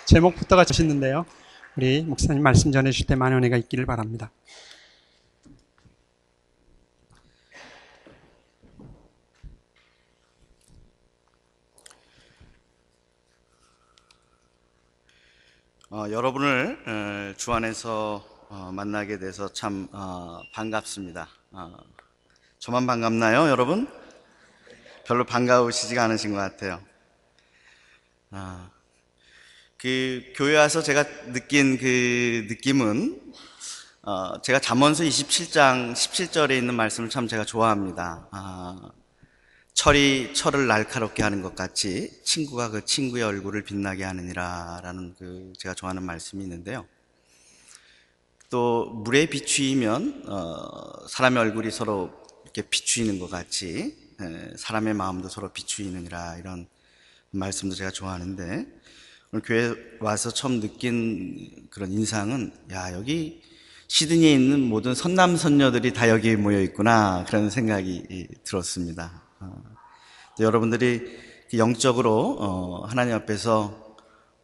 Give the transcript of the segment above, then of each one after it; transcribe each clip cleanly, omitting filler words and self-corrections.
제목부터가 멋있는데요. 우리 목사님 말씀 전해주실 때 많은 은혜가 있기를 바랍니다. 여러분을 주 안에서 만나게 돼서 참 반갑습니다. 저만 반갑나요, 여러분? 별로 반가우시지가 않으신 것 같아요. 그 교회 와서 제가 느낀 그 느낌은 제가 잠언서 27장 17절에 있는 말씀을 참 제가 좋아합니다. 철이 철을 날카롭게 하는 것 같이 친구가 그 친구의 얼굴을 빛나게 하느니라 라는 그 제가 좋아하는 말씀이 있는데요. 또 물에 비추이면 사람의 얼굴이 서로 이렇게 비추이는 것 같이 사람의 마음도 서로 비추이느니라, 이런 말씀도 제가 좋아하는데, 오늘 교회 와서 처음 느낀 그런 인상은, 야, 여기 시드니에 있는 모든 선남선녀들이 다 여기 모여 있구나, 그런 생각이 들었습니다. 여러분들이 영적으로 하나님 앞에서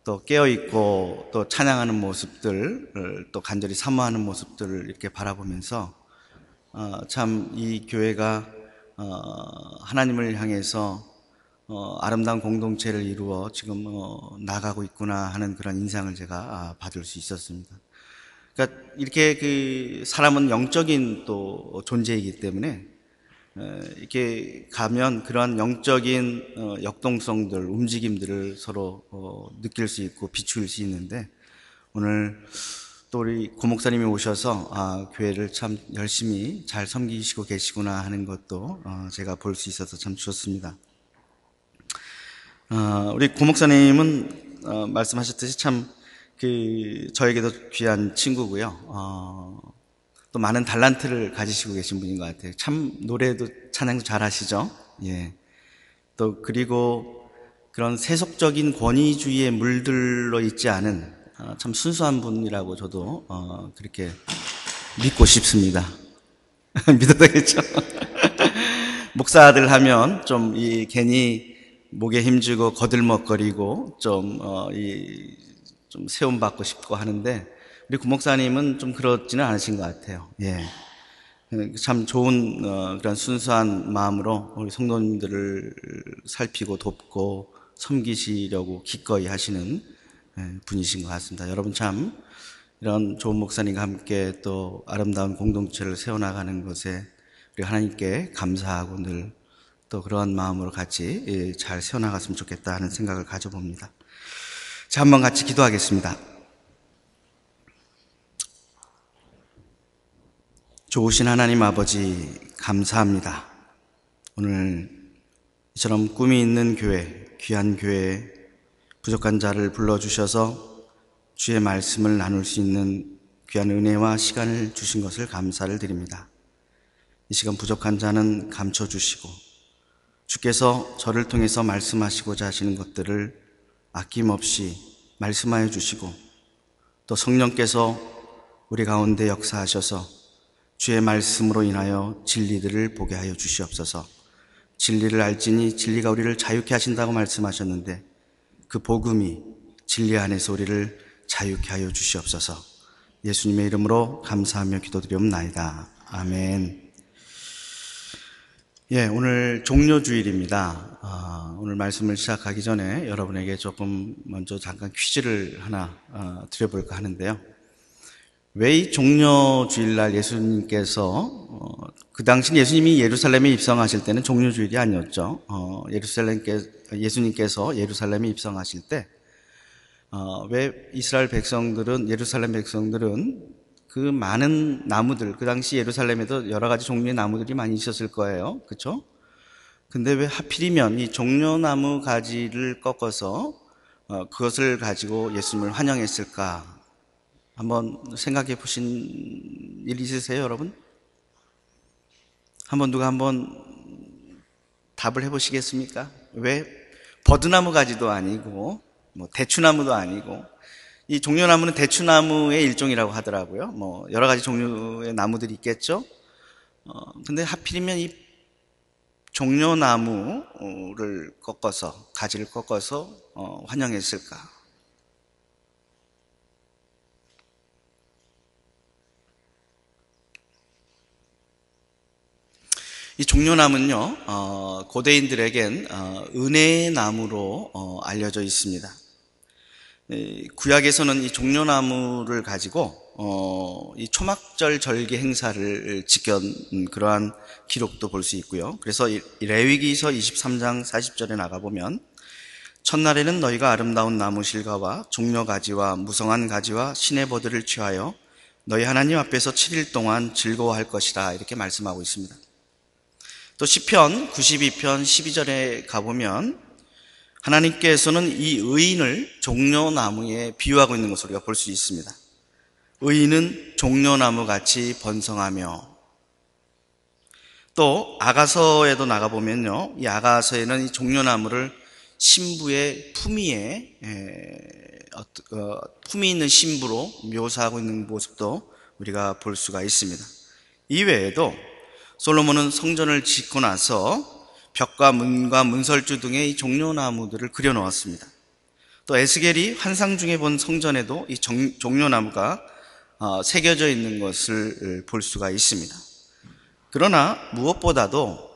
또 깨어있고 또 찬양하는 모습들, 또 간절히 사모하는 모습들을 이렇게 바라보면서 참 이 교회가 하나님을 향해서 아름다운 공동체를 이루어 지금 나가고 있구나 하는 그런 인상을 제가 받을 수 있었습니다. 그러니까 이렇게 그 사람은 영적인 또 존재이기 때문에 이렇게 가면 그러한 영적인 역동성들, 움직임들을 서로 느낄 수 있고 비추일 수 있는데, 오늘 또 우리 고목사님이 오셔서 교회를 참 열심히 잘 섬기시고 계시구나 하는 것도 제가 볼 수 있어서 참 좋습니다. 우리 고목사님은 말씀하셨듯이 참 그 저에게도 귀한 친구고요. 또 많은 달란트를 가지시고 계신 분인 것 같아요. 참 노래도 찬양도 잘하시죠. 예. 또 그리고 그런 세속적인 권위주의에 물들러 있지 않은 참 순수한 분이라고 저도 그렇게 믿고 싶습니다. 믿어도 되겠죠? 목사들 하면 좀 괜히 목에 힘주고 거들먹거리고 좀 세움받고 싶고 하는데, 우리 구목사님은 좀 그렇지는 않으신 것 같아요. 예. 참 좋은 그런 순수한 마음으로 우리 성도님들을 살피고 돕고 섬기시려고 기꺼이 하시는 분이신 것 같습니다. 여러분 참 이런 좋은 목사님과 함께 또 아름다운 공동체를 세워나가는 것에 우리 하나님께 감사하고 늘 또 그러한 마음으로 같이 잘 세워나갔으면 좋겠다 하는 생각을 가져봅니다. 자, 한번 같이 기도하겠습니다. 좋으신 하나님 아버지, 감사합니다. 오늘 이처럼 꿈이 있는 교회, 귀한 교회에 부족한 자를 불러주셔서 주의 말씀을 나눌 수 있는 귀한 은혜와 시간을 주신 것을 감사를 드립니다. 이 시간 부족한 자는 감춰주시고 주께서 저를 통해서 말씀하시고자 하시는 것들을 아낌없이 말씀하여 주시고, 또 성령께서 우리 가운데 역사하셔서 주의 말씀으로 인하여 진리들을 보게 하여 주시옵소서. 진리를 알지니 진리가 우리를 자유케 하신다고 말씀하셨는데, 그 복음이 진리 안에서 우리를 자유케 하여 주시옵소서. 예수님의 이름으로 감사하며 기도드리옵나이다. 아멘. 예, 오늘 종료주일입니다. 오늘 말씀을 시작하기 전에 여러분에게 조금 먼저 잠깐 퀴즈를 하나 드려볼까 하는데요. 왜 이 종료주일날 예수님께서 그 당시 예수님이 예루살렘에 입성하실 때는 종료주일이 아니었죠. 예수님께서 예루살렘에 입성하실 때 왜 이스라엘 백성들은, 예루살렘 백성들은 그 많은 나무들, 그 당시 예루살렘에도 여러 가지 종류의 나무들이 많이 있었을 거예요. 그렇죠? 근데 왜 하필이면 이 종려나무 가지를 꺾어서 그것을 가지고 예수님을 환영했을까? 한번 생각해 보신 일 있으세요, 여러분? 누가 한번 답을 해 보시겠습니까? 왜 버드나무 가지도 아니고 대추나무도 아니고, 이 종려나무는 대추나무의 일종이라고 하더라고요. 여러 가지 종류의 나무들이 있겠죠? 근데 하필이면 이 종려나무를 꺾어서, 가지를 꺾어서 환영했을까? 이 종려나무는요, 고대인들에겐 은혜의 나무로 알려져 있습니다. 구약에서는 이 종려나무를 가지고 이 초막절 절기 행사를 지킨 그러한 기록도 볼 수 있고요. 그래서 이 레위기서 23장 40절에 나가보면 첫날에는 너희가 아름다운 나무 실과와 종려가지와 무성한 가지와 시내버들을 취하여 너희 하나님 앞에서 7일 동안 즐거워할 것이라 이렇게 말씀하고 있습니다. 또 시편 92편 12절에 가보면 하나님께서는 이 의인을 종려나무에 비유하고 있는 것을 우리가 볼 수 있습니다. 의인은 종려나무같이 번성하며, 또 아가서에도 나가보면요, 이 아가서에는 이 종려나무를 신부의 품위 있는 신부로 묘사하고 있는 모습도 우리가 볼 수가 있습니다. 이외에도 솔로몬은 성전을 짓고 나서 벽과 문과 문설주 등의 이 종려나무들을 그려놓았습니다. 또 에스겔이 환상 중에 본 성전에도 이 종려나무가 새겨져 있는 것을 볼 수가 있습니다. 그러나 무엇보다도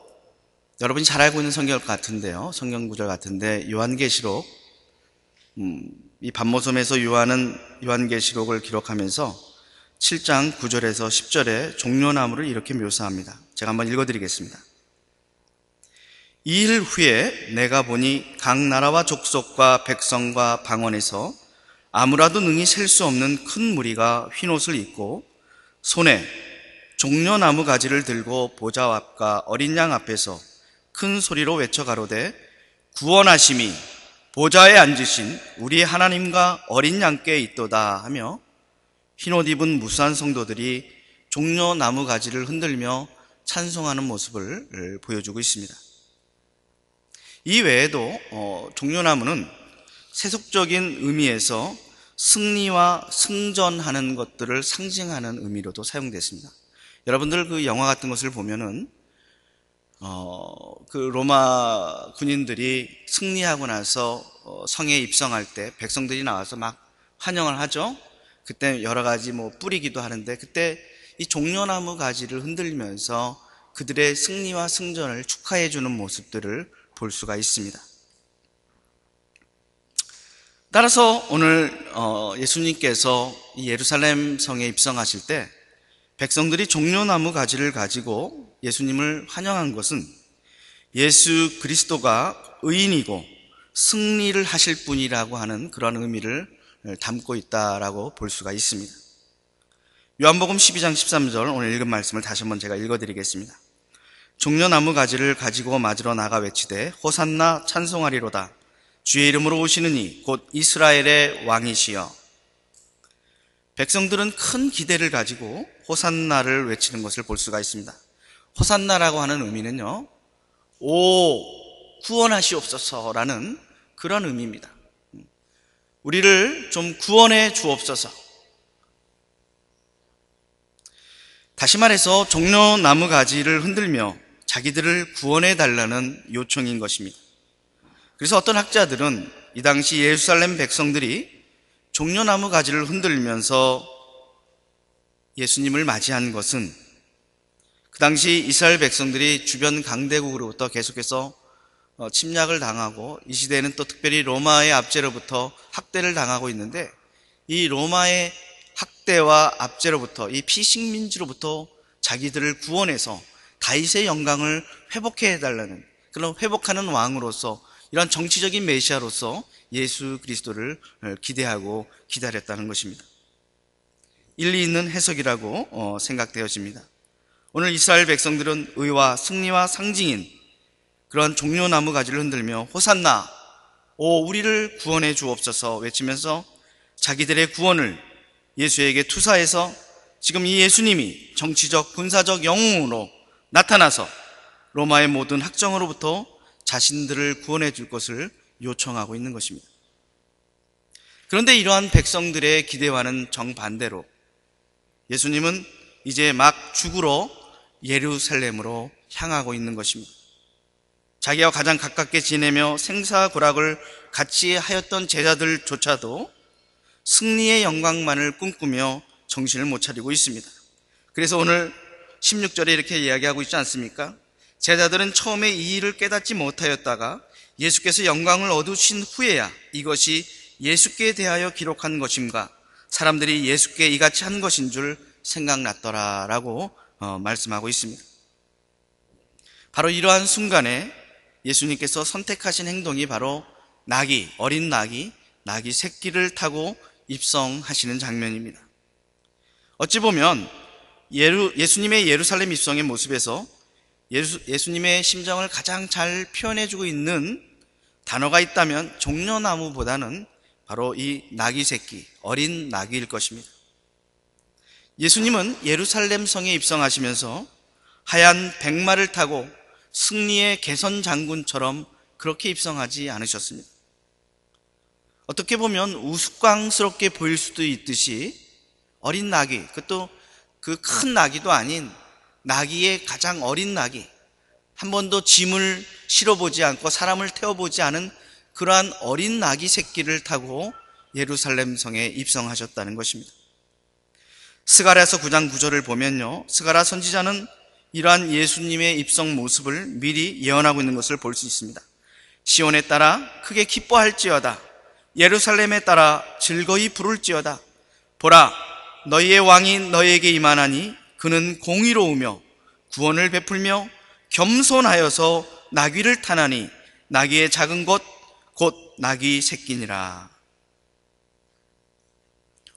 여러분이 잘 알고 있는 성경 같은데요, 성경 구절 같은데 요한계시록, 이 반모섬에서 요한은 요한계시록을 기록하면서 7장 9절에서 10절에 종려나무를 이렇게 묘사합니다. 제가 한번 읽어드리겠습니다. 이 일 후에 내가 보니 각 나라와 족속과 백성과 방언에서 아무라도 능히 셀 수 없는 큰 무리가 흰옷을 입고 손에 종려나무 가지를 들고 보좌 앞과 어린 양 앞에서 큰 소리로 외쳐 가로되 구원하심이 보좌에 앉으신 우리 하나님과 어린 양께 있도다 하며 흰옷 입은 무수한 성도들이 종려나무 가지를 흔들며 찬송하는 모습을 보여주고 있습니다. 이 외에도 종려나무는 세속적인 의미에서 승리와 승전하는 것들을 상징하는 의미로도 사용됐습니다. 여러분들 그 영화 같은 것을 보면은 그 로마 군인들이 승리하고 나서 성에 입성할 때 백성들이 나와서 막 환영을 하죠. 그때 여러 가지 뿌리기도 하는데, 그때 이 종려나무 가지를 흔들면서 그들의 승리와 승전을 축하해 주는 모습들을 볼 수가 있습니다. 따라서 오늘 예수님께서 이 예루살렘 성에 입성하실 때 백성들이 종려나무 가지를 가지고 예수님을 환영한 것은 예수 그리스도가 의인이고 승리를 하실 분이라고 하는 그런 의미를 담고 있다라고 볼 수가 있습니다. 요한복음 12장 13절, 오늘 읽은 말씀을 다시 한번 제가 읽어드리겠습니다. 종려나무 가지를 가지고 맞으러 나가 외치되 호산나 찬송하리로다. 주의 이름으로 오시는 이 곧 이스라엘의 왕이시여. 백성들은 큰 기대를 가지고 호산나를 외치는 것을 볼 수가 있습니다. 호산나라고 하는 의미는요, 오 구원하시옵소서라는 그런 의미입니다. 우리를 좀 구원해 주옵소서. 다시 말해서 종려나무 가지를 흔들며 자기들을 구원해 달라는 요청인 것입니다. 그래서 어떤 학자들은 이 당시 예루살렘 백성들이 종려나무 가지를 흔들면서 예수님을 맞이한 것은 그 당시 이스라엘 백성들이 주변 강대국으로부터 계속해서 침략을 당하고, 이 시대에는 또 특별히 로마의 압제로부터 학대를 당하고 있는데, 이 로마의 학대와 압제로부터, 이 피식민지로부터 자기들을 구원해서 다윗의 영광을 회복해달라는, 그런 회복하는 왕으로서, 이런 정치적인 메시아로서 예수 그리스도를 기대하고 기다렸다는 것입니다. 일리 있는 해석이라고 생각되어집니다. 오늘 이스라엘 백성들은 의와 승리와 상징인 그런 종려나무 가지를 흔들며 호산나, 오 우리를 구원해 주옵소서 외치면서 자기들의 구원을 예수에게 투사해서 지금 이 예수님이 정치적 군사적 영웅으로 나타나서 로마의 모든 학정으로부터 자신들을 구원해 줄 것을 요청하고 있는 것입니다. 그런데 이러한 백성들의 기대와는 정반대로 예수님은 이제 막 죽으러 예루살렘으로 향하고 있는 것입니다. 자기와 가장 가깝게 지내며 생사고락을 같이 하였던 제자들조차도 승리의 영광만을 꿈꾸며 정신을 못 차리고 있습니다. 그래서 오늘 16절에 이렇게 이야기하고 있지 않습니까? 제자들은 처음에 이 일을 깨닫지 못하였다가 예수께서 영광을 얻으신 후에야 이것이 예수께 대하여 기록한 것임과 사람들이 예수께 이같이 한 것인 줄 생각났더라라고 말씀하고 있습니다. 바로 이러한 순간에 예수님께서 선택하신 행동이 바로 어린 낙이 새끼를 타고 입성하시는 장면입니다. 어찌 보면 예수님의 예루살렘 입성의 모습에서 예수님의 심정을 가장 잘 표현해주고 있는 단어가 있다면 종려나무보다는 바로 이 낙이 새끼, 어린 낙이일 것입니다. 예수님은 예루살렘 성에 입성하시면서 하얀 백마를 타고 승리의 개선 장군처럼 그렇게 입성하지 않으셨습니다. 어떻게 보면 우스꽝스럽게 보일 수도 있듯이 어린 나귀, 그것도 그 큰 나귀도 아닌 나귀의 가장 어린 나귀, 한 번도 짐을 실어보지 않고 사람을 태워보지 않은 그러한 어린 나귀 새끼를 타고 예루살렘 성에 입성하셨다는 것입니다. 스가랴서 9장 9절을 보면요, 스가랴 선지자는 이러한 예수님의 입성 모습을 미리 예언하고 있는 것을 볼 수 있습니다. 시온에 따라 크게 기뻐할지어다. 예루살렘에 따라 즐거이 부를지어다. 보라, 너희의 왕이 너희에게 임하나니 그는 공의로우며 구원을 베풀며 겸손하여서 나귀를 타나니 나귀의 작은 것 곧 나귀 새끼니라.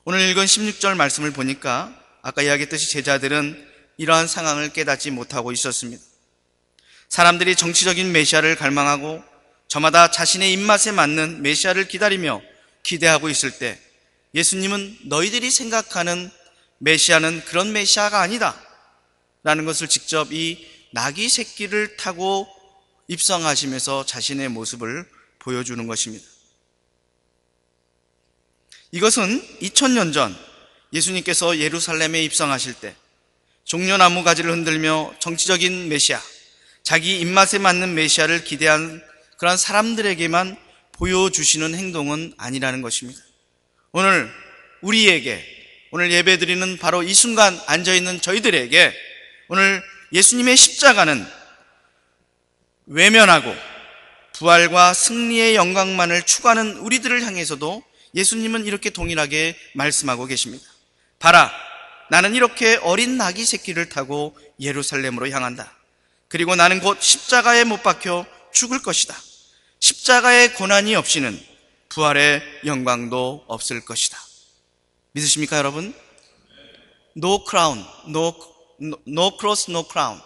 오늘 읽은 16절 말씀을 보니까 아까 이야기했듯이 제자들은 이러한 상황을 깨닫지 못하고 있었습니다. 사람들이 정치적인 메시아를 갈망하고 저마다 자신의 입맛에 맞는 메시아를 기다리며 기대하고 있을 때 예수님은 너희들이 생각하는 메시아는 그런 메시아가 아니다 라는 것을 직접 이 나귀 새끼를 타고 입성하시면서 자신의 모습을 보여주는 것입니다. 이것은 2000년 전 예수님께서 예루살렘에 입성하실 때 종려나무 가지를 흔들며 정치적인 메시아, 자기 입맛에 맞는 메시아를 기대한 그런 사람들에게만 보여주시는 행동은 아니라는 것입니다. 오늘 우리에게, 오늘 예배드리는 바로 이 순간 앉아있는 저희들에게 오늘 예수님의 십자가는 외면하고 부활과 승리의 영광만을 추구하는 우리들을 향해서도 예수님은 이렇게 동일하게 말씀하고 계십니다. 봐라, 나는 이렇게 어린 나귀 새끼를 타고 예루살렘으로 향한다. 그리고 나는 곧 십자가에 못 박혀 죽을 것이다. 십자가의 고난이 없이는 부활의 영광도 없을 것이다. 믿으십니까, 여러분? No crown, no cross, no crown.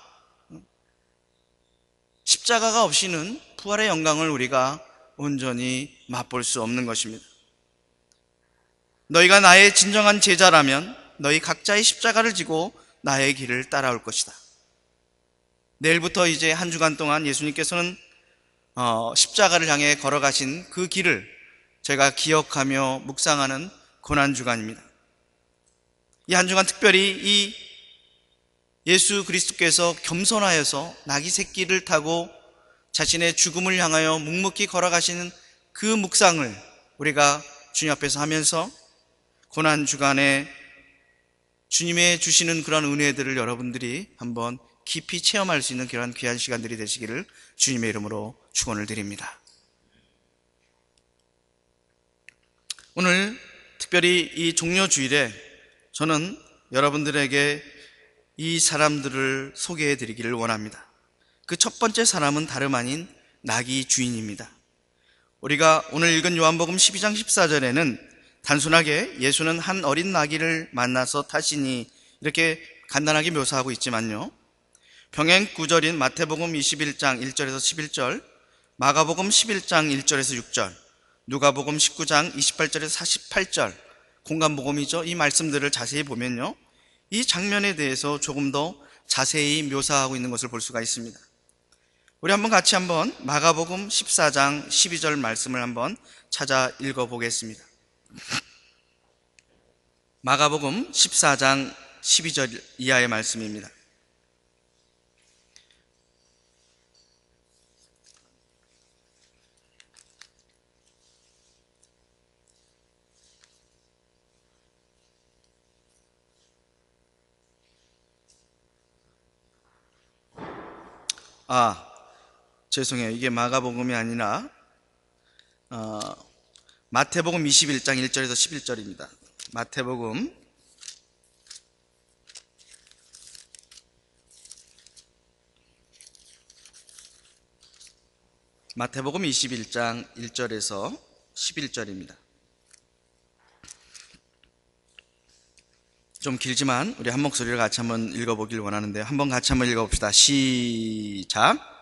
십자가가 없이는 부활의 영광을 우리가 온전히 맛볼 수 없는 것입니다. 너희가 나의 진정한 제자라면 너희 각자의 십자가를 지고 나의 길을 따라올 것이다. 내일부터 이제 한 주간 동안 예수님께서는 십자가를 향해 걸어가신 그 길을 제가 기억하며 묵상하는 고난주간입니다. 이 한 주간 특별히 이 예수 그리스도께서 겸손하여서 나귀 새끼를 타고 자신의 죽음을 향하여 묵묵히 걸어가시는 그 묵상을 우리가 주님 앞에서 하면서 고난주간에 주님의 주시는 그런 은혜들을 여러분들이 한번 깊이 체험할 수 있는 그런 귀한 시간들이 되시기를 주님의 이름으로 축원을 드립니다. 오늘 특별히 이 종려주일에 저는 여러분들에게 이 사람들을 소개해 드리기를 원합니다. 그 첫 번째 사람은 다름 아닌 나귀 주인입니다. 우리가 오늘 읽은 요한복음 12장 14절에는 단순하게 예수는 한 어린 나귀를 만나서 타시니 이렇게 간단하게 묘사하고 있지만요, 병행 구절인 마태복음 21장 1절에서 11절, 마가복음 11장 1절에서 6절, 누가복음 19장 28절에서 48절, 공간복음이죠. 이 말씀들을 자세히 보면요, 이 장면에 대해서 조금 더 자세히 묘사하고 있는 것을 볼 수가 있습니다. 우리 같이 한번 마가복음 14장 12절 말씀을 한번 찾아 읽어보겠습니다. 마가복음 14장 12절 이하의 말씀입니다. 죄송해요. 이게 마가복음이 아니라 마태복음 21장 1절에서 11절입니다. 마태복음 21장 1절에서 11절입니다. 좀 길지만 우리 한 목소리를 같이 한번 읽어보길 원하는데요. 한번 같이 한번 읽어봅시다. 시작.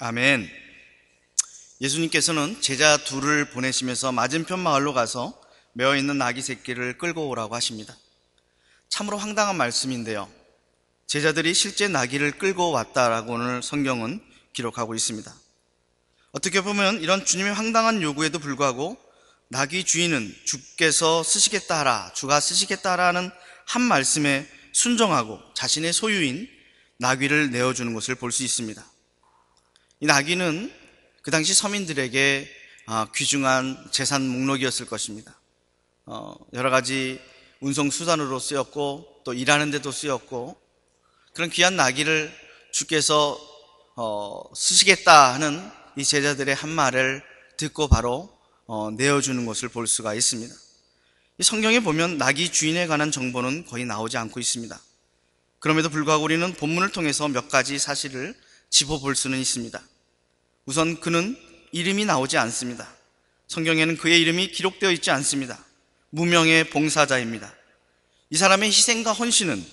아멘. 예수님께서는 제자 둘을 보내시면서 맞은편 마을로 가서 메어있는 나귀 새끼를 끌고 오라고 하십니다. 참으로 황당한 말씀인데요. 제자들이 실제 나귀를 끌고 왔다라고 오늘 성경은 기록하고 있습니다. 어떻게 보면 이런 주님의 황당한 요구에도 불구하고 나귀 주인은 주께서 쓰시겠다 하라, 주가 쓰시겠다 하라는 한 말씀에 순종하고 자신의 소유인 나귀를 내어주는 것을 볼 수 있습니다. 이 나귀는 그 당시 서민들에게 귀중한 재산 목록이었을 것입니다. 여러 가지 운송 수단으로 쓰였고 또 일하는 데도 쓰였고, 그런 귀한 나귀를 주께서 쓰시겠다 하는 이 제자들의 한 말을 듣고 바로 내어주는 것을 볼 수가 있습니다. 이 성경에 보면 나귀 주인에 관한 정보는 거의 나오지 않고 있습니다. 그럼에도 불구하고 우리는 본문을 통해서 몇 가지 사실을 짚어볼 수는 있습니다. 우선 그는 이름이 나오지 않습니다. 성경에는 그의 이름이 기록되어 있지 않습니다. 무명의 봉사자입니다. 이 사람의 희생과 헌신은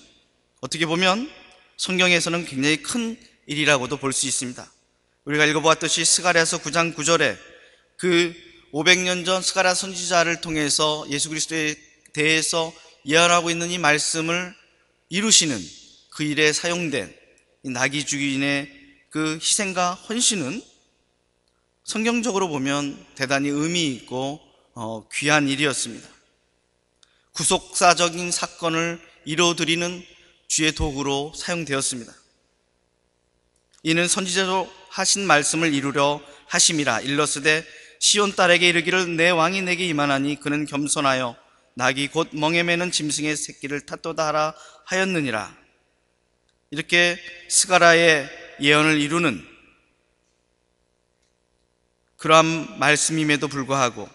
어떻게 보면 성경에서는 굉장히 큰 일이라고도 볼 수 있습니다. 우리가 읽어보았듯이 스가랴서 9장 9절에 그 500년 전 스가랴 선지자를 통해서 예수 그리스도에 대해서 예언하고 있는 이 말씀을 이루시는 그 일에 사용된 이 나귀 주인의 그 희생과 헌신은 성경적으로 보면 대단히 의미 있고 귀한 일이었습니다. 구속사적인 사건을 이뤄드리는 주의 도구로 사용되었습니다. 이는 선지자로 하신 말씀을 이루려 하심이라. 일러스되 시온 딸에게 이르기를 내 왕이 내게 임하나니 그는 겸손하여 나귀 곧 멍에 매는 짐승의 새끼를 탓도다 하라 하였느니라. 이렇게 스가랴의 예언을 이루는 그러한 말씀임에도 불구하고,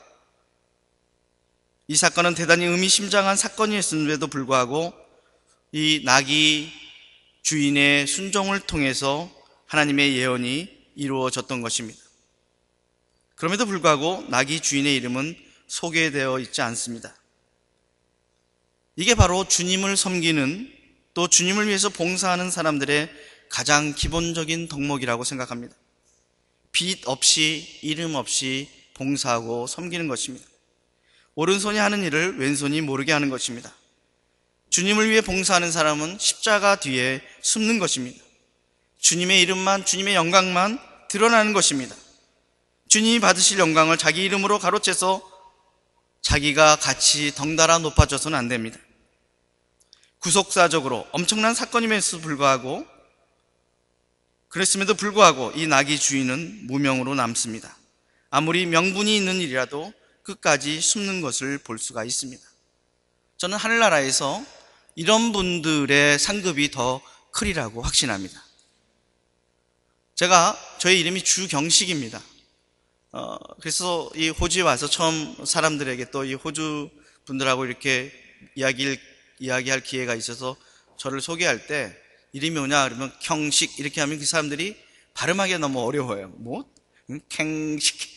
이 사건은 대단히 의미심장한 사건이었음에도 불구하고 이 나귀 주인의 순종을 통해서 하나님의 예언이 이루어졌던 것입니다. 그럼에도 불구하고 나귀 주인의 이름은 소개되어 있지 않습니다. 이게 바로 주님을 섬기는, 또 주님을 위해서 봉사하는 사람들의 가장 기본적인 덕목이라고 생각합니다. 빚 없이 이름 없이 봉사하고 섬기는 것입니다. 오른손이 하는 일을 왼손이 모르게 하는 것입니다. 주님을 위해 봉사하는 사람은 십자가 뒤에 숨는 것입니다. 주님의 이름만, 주님의 영광만 드러나는 것입니다. 주님이 받으실 영광을 자기 이름으로 가로채서 자기가 같이 덩달아 높아져서는 안 됩니다. 구속사적으로 엄청난 사건임에도 불구하고, 그랬음에도 불구하고 이 나귀 주인은 무명으로 남습니다. 아무리 명분이 있는 일이라도 끝까지 숨는 것을 볼 수가 있습니다. 저는 하늘나라에서 이런 분들의 상급이 더 크리라고 확신합니다. 저의 이름이 주경식입니다. 그래서 이 호주에 와서 처음 사람들에게 또 이 호주 분들하고 이렇게 이야기할 기회가 있어서 저를 소개할 때 이름이 뭐냐 그러면 경식 이렇게 하면 그 사람들이 발음하기가 너무 어려워요. 캥식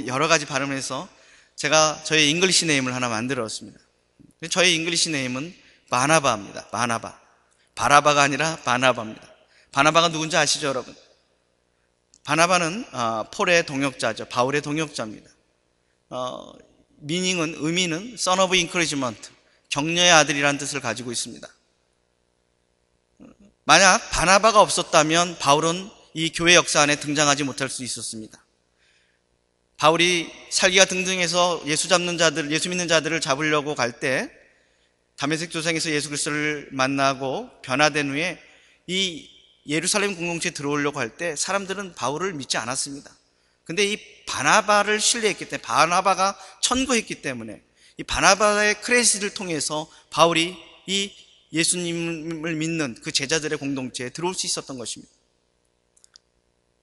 여러 가지 발음을 해서 제가 저의 잉글리시 네임을 하나 만들었습니다. 저의 잉글리시 네임은 바나바입니다. 바나바. 바라바가 아니라 바나바입니다. 바나바가 누군지 아시죠, 여러분? 바나바는 폴의 동역자죠. 바울의 동역자입니다. 의미는 son of encouragement, 격려의 아들이라는 뜻을 가지고 있습니다. 만약 바나바가 없었다면 바울은 이 교회 역사 안에 등장하지 못할 수 있었습니다. 바울이 살기가 등등해서 예수 믿는 자들을 잡으려고 갈 때 다메섹 도상에서 예수 그리스도를 만나고 변화된 후에 이 예루살렘 공동체에 들어오려고 할 때 사람들은 바울을 믿지 않았습니다. 근데 이 바나바를 신뢰했기 때문에, 바나바가 천거했기 때문에 이 바나바의 크레딧을 통해서 바울이 이 예수님을 믿는 그 제자들의 공동체에 들어올 수 있었던 것입니다.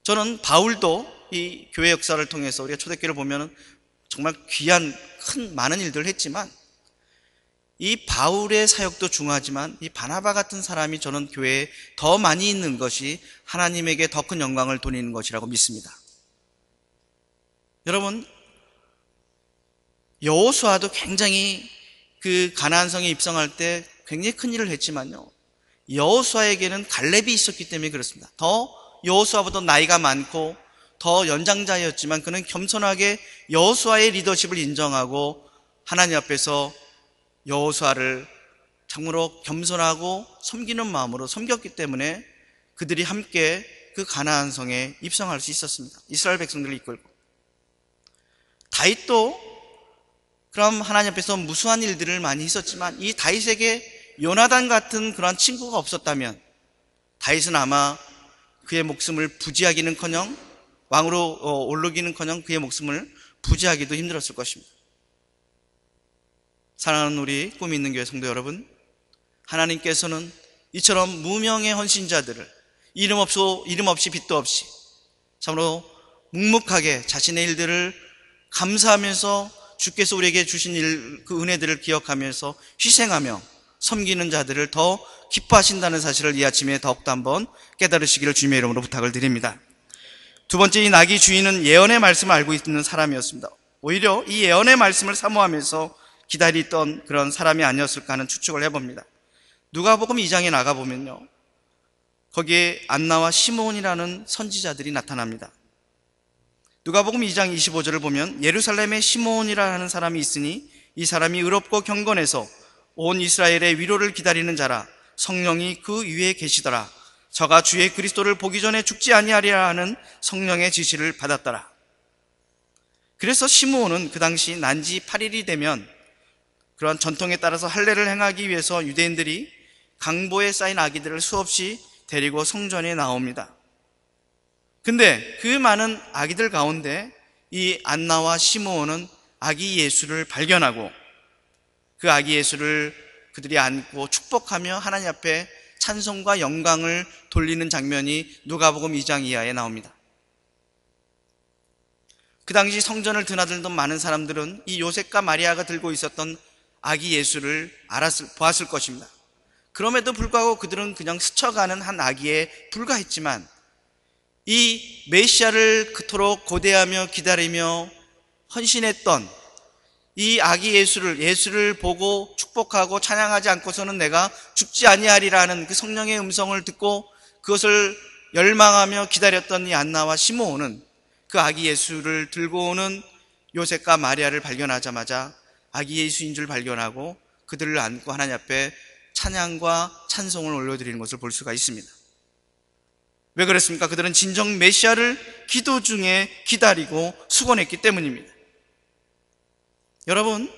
저는 바울도 이 교회 역사를 통해서 우리가 초대교회를 보면 정말 귀한 많은 일들을 했지만 이 바울의 사역도 중요하지만 이 바나바 같은 사람이 저는 교회에 더 많이 있는 것이 하나님에게 더 큰 영광을 돌리는 것이라고 믿습니다. 여러분, 여호수아도 굉장히 그 가나안 성에 입성할 때 굉장히 큰 일을 했지만요, 여호수아에게는 갈렙이 있었기 때문에 그렇습니다. 더 여호수아보다 나이가 많고 더 연장자였지만 그는 겸손하게 여호수아의 리더십을 인정하고 하나님 앞에서 여호수아를 참으로 겸손하고 섬기는 마음으로 섬겼기 때문에 그들이 함께 그 가나안 성에 입성할 수 있었습니다. 이스라엘 백성들을 이끌고. 다윗도 그럼 하나님 앞에서 무수한 일들을 많이 했었지만 이 다윗에게 요나단 같은 그런 친구가 없었다면 다윗은 아마 그의 목숨을 부지하기는커녕 왕으로 오르기는커녕 그의 목숨을 부지하기도 힘들었을 것입니다. 사랑하는 우리 꿈이 있는 교회 성도 여러분, 하나님께서는 이처럼 무명의 헌신자들을 이름 없이 빚도 없이 참으로 묵묵하게 자신의 일들을 감사하면서 주께서 우리에게 주신 그 은혜들을 기억하면서 희생하며 섬기는 자들을 더 기뻐하신다는 사실을 이 아침에 더욱더 한번 깨달으시기를 주님의 이름으로 부탁을 드립니다. 두 번째, 이 나귀 주인은 예언의 말씀을 알고 있는 사람이었습니다. 오히려 이 예언의 말씀을 사모하면서 기다리던 그런 사람이 아니었을까 하는 추측을 해봅니다. 누가복음 2장에 나가보면요, 거기에 안나와 시므온이라는 선지자들이 나타납니다. 누가복음 2장 25절을 보면 예루살렘에 시므온이라 하는 사람이 있으니 이 사람이 의롭고 경건해서 온 이스라엘의 위로를 기다리는 자라. 성령이 그 위에 계시더라. 저가 주의 그리스도를 보기 전에 죽지 아니하리라 하는 성령의 지시를 받았더라. 그래서 시므온은 그 당시 난지 8일이 되면 그러한 전통에 따라서 할례를 행하기 위해서 유대인들이 강보에 쌓인 아기들을 수없이 데리고 성전에 나옵니다. 근데 그 많은 아기들 가운데 이 안나와 시므온은 아기 예수를 발견하고 그 아기 예수를 그들이 안고 축복하며 하나님 앞에 찬송과 영광을 돌리는 장면이 누가복음 2장 이하에 나옵니다. 그 당시 성전을 드나들던 많은 사람들은 이 요셉과 마리아가 들고 있었던 아기 예수를 보았을 것입니다. 그럼에도 불구하고 그들은 그냥 스쳐가는 한 아기에 불과했지만 이 메시아를 그토록 고대하며 기다리며 헌신했던 이 아기 예수를 보고 축복하고 찬양하지 않고서는 내가 죽지 아니하리라 하는 그 성령의 음성을 듣고 그것을 열망하며 기다렸던 이 안나와 시므온은 그 아기 예수를 들고 오는 요셉과 마리아를 발견하자마자 아기 예수인 줄 발견하고 그들을 안고 하나님 앞에 찬양과 찬송을 올려드리는 것을 볼 수가 있습니다. 왜 그랬습니까? 그들은 진정 메시아를 기도 중에 기다리고 수곤했기 때문입니다. 여러분,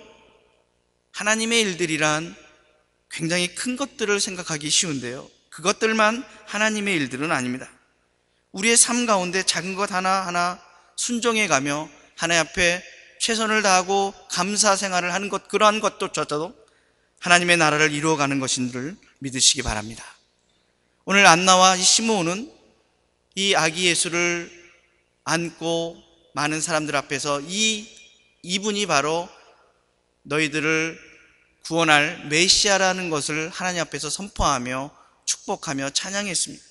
하나님의 일들이란 굉장히 큰 것들을 생각하기 쉬운데요, 그것들만 하나님의 일들은 아닙니다. 우리의 삶 가운데 작은 것 하나하나 순종해 가며 하나님 앞에 최선을 다하고 감사 생활을 하는 것, 그러한 것조차도 하나님의 나라를 이루어가는 것인 줄 믿으시기 바랍니다. 오늘 안나와 이 시므온은 이 아기 예수를 안고 많은 사람들 앞에서 이분이 바로 너희들을 구원할 메시아라는 것을 하나님 앞에서 선포하며 축복하며 찬양했습니다.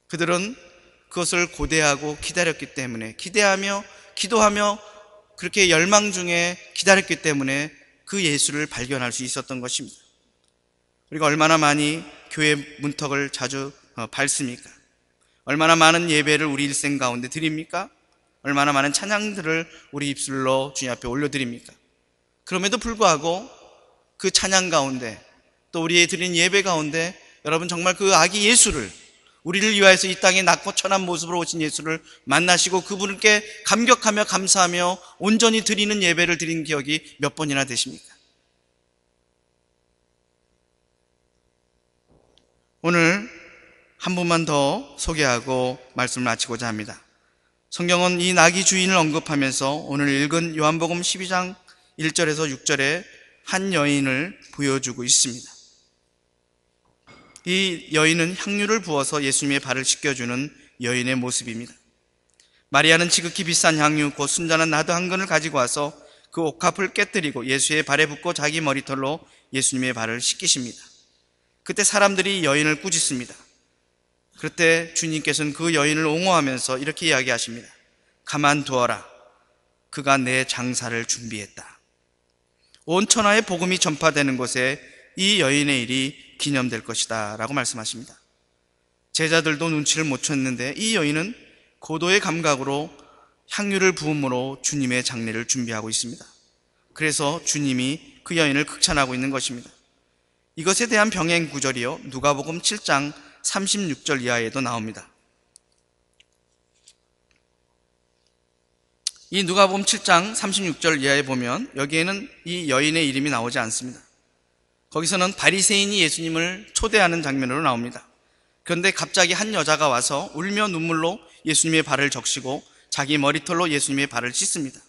그들은 그것을 고대하고 기다렸기 때문에, 기대하며 기도하며 그렇게 열망 중에 기다렸기 때문에 그 예수를 발견할 수 있었던 것입니다. 우리가 얼마나 많이 교회 문턱을 자주 밟습니까? 얼마나 많은 예배를 우리 일생 가운데 드립니까? 얼마나 많은 찬양들을 우리 입술로 주님 앞에 올려드립니까? 그럼에도 불구하고 그 찬양 가운데, 또 우리의 드린 예배 가운데 여러분 정말 그 아기 예수를, 우리를 위하여서 이 땅에 낮고 천한 모습으로 오신 예수를 만나시고 그분께 감격하며 감사하며 온전히 드리는 예배를 드린 기억이 몇 번이나 되십니까? 오늘 한 분만 더 소개하고 말씀을 마치고자 합니다. 성경은 이 나귀 주인을 언급하면서 오늘 읽은 요한복음 12장 1절에서 6절에 한 여인을 보여주고 있습니다. 이 여인은 향유를 부어서 예수님의 발을 씻겨주는 여인의 모습입니다. 마리아는 지극히 비싼 향유 곧 순전한 나드 한 근을 가지고 와서 그 옥합을 깨뜨리고 예수의 발에 붓고 자기 머리털로 예수님의 발을 씻기십니다. 그때 사람들이 여인을 꾸짖습니다. 그때 주님께서는 그 여인을 옹호하면서 이렇게 이야기하십니다. 가만두어라. 그가 내 장사를 준비했다. 온 천하에 복음이 전파되는 곳에 이 여인의 일이 기념될 것이다 라고 말씀하십니다. 제자들도 눈치를 못 챘는데 이 여인은 고도의 감각으로 향유를 부음으로 주님의 장례를 준비하고 있습니다. 그래서 주님이 그 여인을 극찬하고 있는 것입니다. 이것에 대한 병행 구절이요, 누가복음 7장 36절 이하에도 나옵니다. 이 누가복음 7장 36절 이하에 보면 여기에는 이 여인의 이름이 나오지 않습니다. 거기서는 바리새인이 예수님을 초대하는 장면으로 나옵니다. 그런데 갑자기 한 여자가 와서 울며 눈물로 예수님의 발을 적시고 자기 머리털로 예수님의 발을 씻습니다.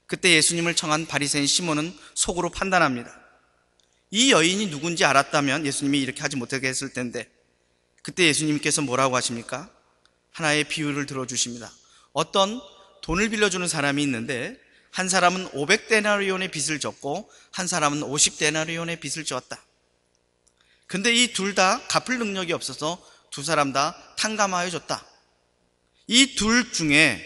그때 예수님을 청한 바리새인 시몬은 속으로 판단합니다. 이 여인이 누군지 알았다면 예수님이 이렇게 하지 못하게 했을 텐데, 그때 예수님께서 뭐라고 하십니까? 하나의 비유를 들어주십니다. 어떤 돈을 빌려주는 사람이 있는데 한 사람은 500데나리온의 빚을 졌고 한 사람은 50데나리온의 빚을 졌다. 근데 이 둘 다 갚을 능력이 없어서 두 사람 다 탕감하여 줬다. 이 둘 중에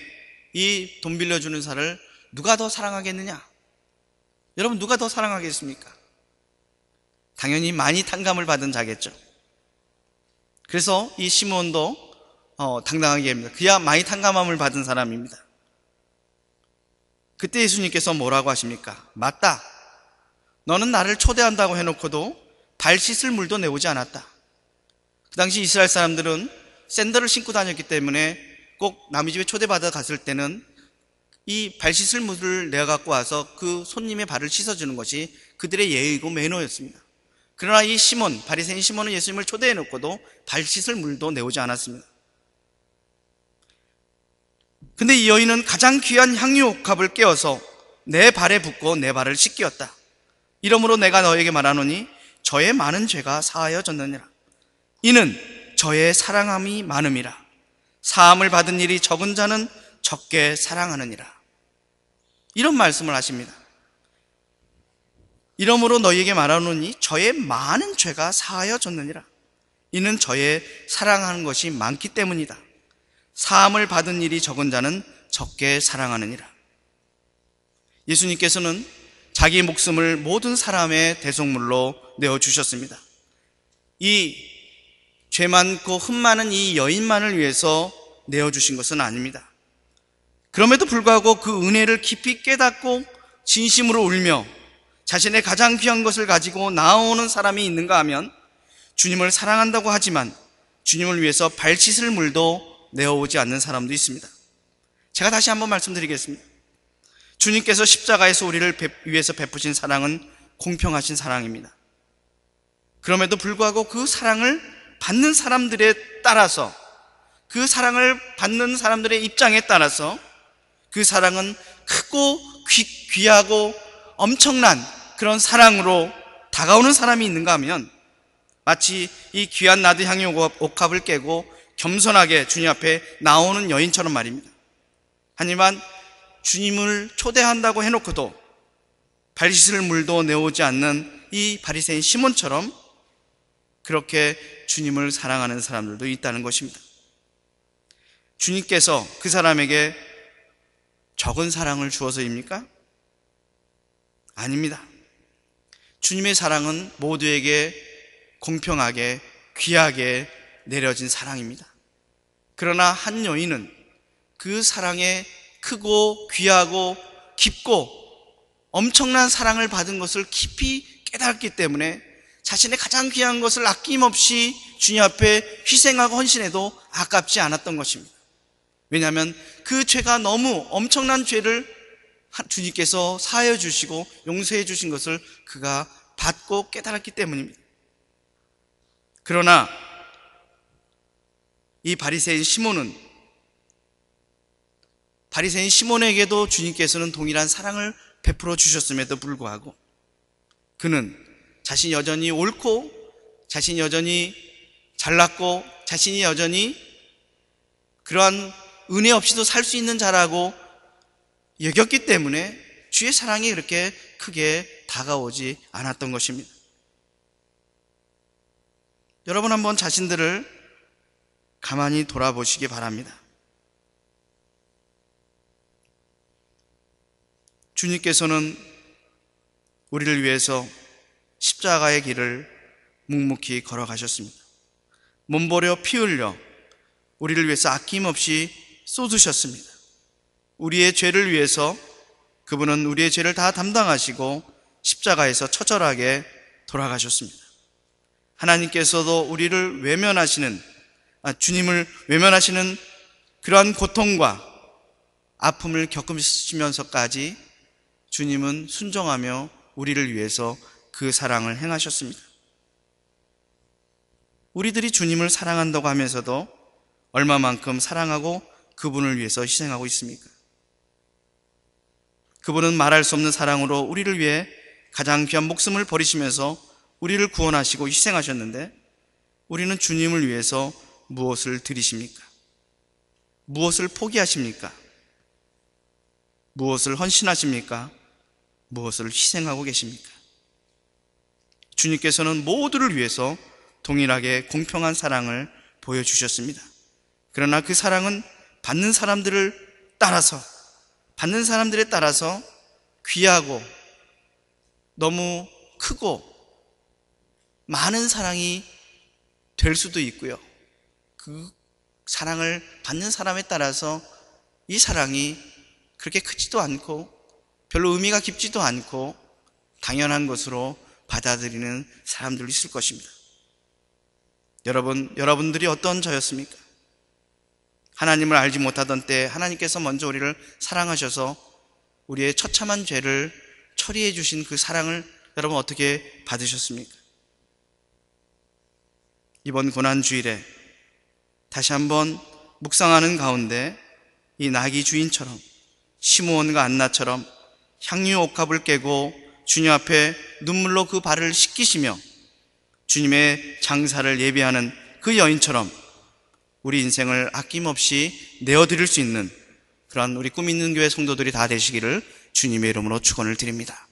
이 돈 빌려주는 사람을 누가 더 사랑하겠느냐? 여러분, 누가 더 사랑하겠습니까? 당연히 많이 탕감을 받은 자겠죠. 그래서 이 시몬도 당당하게 합니다. 그야 많이 탕감함을 받은 사람입니다. 그때 예수님께서 뭐라고 하십니까? 맞다. 너는 나를 초대한다고 해놓고도 발 씻을 물도 내오지 않았다. 그 당시 이스라엘 사람들은 샌들을 신고 다녔기 때문에 꼭 남의 집에 초대받아 갔을 때는 이 발 씻을 물을 내어갖고 와서 그 손님의 발을 씻어주는 것이 그들의 예의고 매너였습니다. 그러나 이 시몬, 바리새인 시몬은 예수님을 초대해놓고도 발 씻을 물도 내오지 않았습니다. 근데 이 여인은 가장 귀한 향유 옥합을 깨어서 내 발에 붓고 내 발을 씻기었다. 이러므로 내가 너에게 말하노니 저의 많은 죄가 사하여졌느니라. 이는 저의 사랑함이 많음이라. 사함을 받은 일이 적은 자는 적게 사랑하느니라. 이런 말씀을 하십니다. 이러므로 너희에게 말하노니 저의 많은 죄가 사하여졌느니라. 이는 저의 사랑하는 것이 많기 때문이다. 사함을 받은 일이 적은 자는 적게 사랑하느니라. 예수님께서는 자기 목숨을 모든 사람의 대속물로 내어주셨습니다. 이 죄 많고 흠 많은 이 여인만을 위해서 내어주신 것은 아닙니다. 그럼에도 불구하고 그 은혜를 깊이 깨닫고 진심으로 울며 자신의 가장 귀한 것을 가지고 나오는 사람이 있는가 하면 주님을 사랑한다고 하지만 주님을 위해서 발 씻을 물도 내어오지 않는 사람도 있습니다. 제가 다시 한번 말씀드리겠습니다. 주님께서 십자가에서 우리를 위해서 베푸신 사랑은 공평하신 사랑입니다. 그럼에도 불구하고 그 사랑을 받는 사람들에 따라서, 그 사랑을 받는 사람들의 입장에 따라서 그 사랑은 크고 귀하고 엄청난 그런 사랑으로 다가오는 사람이 있는가 하면 마치 이 귀한 나드 향유 옥합을 깨고 겸손하게 주님 앞에 나오는 여인처럼 말입니다. 하지만 주님을 초대한다고 해놓고도 발 씻을 물도 내오지 않는 이 바리새인 시몬처럼 그렇게 주님을 사랑하는 사람들도 있다는 것입니다. 주님께서 그 사람에게 적은 사랑을 주어서입니까? 아닙니다. 주님의 사랑은 모두에게 공평하게 귀하게 내려진 사랑입니다. 그러나 한 여인은 그 사랑에 크고 귀하고 깊고 엄청난 사랑을 받은 것을 깊이 깨달았기 때문에 자신의 가장 귀한 것을 아낌없이 주님 앞에 희생하고 헌신해도 아깝지 않았던 것입니다. 왜냐하면 그 죄가 너무 엄청난 죄를 주님께서 사하여 주시고 용서해 주신 것을 그가 받고 깨달았기 때문입니다. 그러나 이 바리새인 시몬에게도 주님께서는 동일한 사랑을 베풀어 주셨음에도 불구하고 그는 자신이 여전히 옳고 자신이 여전히 잘났고 자신이 여전히 그러한 은혜 없이도 살 수 있는 자라고 여겼기 때문에 주의 사랑이 그렇게 크게 다가오지 않았던 것입니다. 여러분 한번 자신들을 가만히 돌아보시기 바랍니다. 주님께서는 우리를 위해서 십자가의 길을 묵묵히 걸어가셨습니다. 몸버려 피 흘려 우리를 위해서 아낌없이 쏟으셨습니다. 우리의 죄를 위해서 그분은 우리의 죄를 다 담당하시고 십자가에서 처절하게 돌아가셨습니다. 하나님께서도 우리를 주님을 외면하시는 그러한 고통과 아픔을 겪으시면서까지 주님은 순종하며 우리를 위해서 그 사랑을 행하셨습니다. 우리들이 주님을 사랑한다고 하면서도 얼마만큼 사랑하고 그분을 위해서 희생하고 있습니까? 그분은 말할 수 없는 사랑으로 우리를 위해 가장 귀한 목숨을 버리시면서 우리를 구원하시고 희생하셨는데 우리는 주님을 위해서 무엇을 드리십니까? 무엇을 포기하십니까? 무엇을 헌신하십니까? 무엇을 희생하고 계십니까? 주님께서는 모두를 위해서 동일하게 공평한 사랑을 보여주셨습니다. 그러나 그 사랑은 받는 사람들에 따라서 귀하고 너무 크고 많은 사랑이 될 수도 있고요. 그 사랑을 받는 사람에 따라서 이 사랑이 그렇게 크지도 않고 별로 의미가 깊지도 않고 당연한 것으로 받아들이는 사람들이 있을 것입니다. 여러분들이 어떤 저였습니까? 하나님을 알지 못하던 때 하나님께서 먼저 우리를 사랑하셔서 우리의 처참한 죄를 처리해 주신 그 사랑을 여러분 어떻게 받으셨습니까? 이번 고난주일에 다시 한번 묵상하는 가운데 이 나귀 주인처럼 시므온과 안나처럼 향유 옥합을 깨고 주님 앞에 눈물로 그 발을 씻기시며 주님의 장사를 예비하는 그 여인처럼 우리 인생을 아낌없이 내어드릴 수 있는 그런 우리 꿈 있는 교회 성도들이 다 되시기를 주님의 이름으로 축원을 드립니다.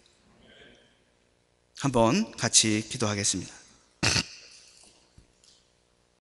한번 같이 기도하겠습니다.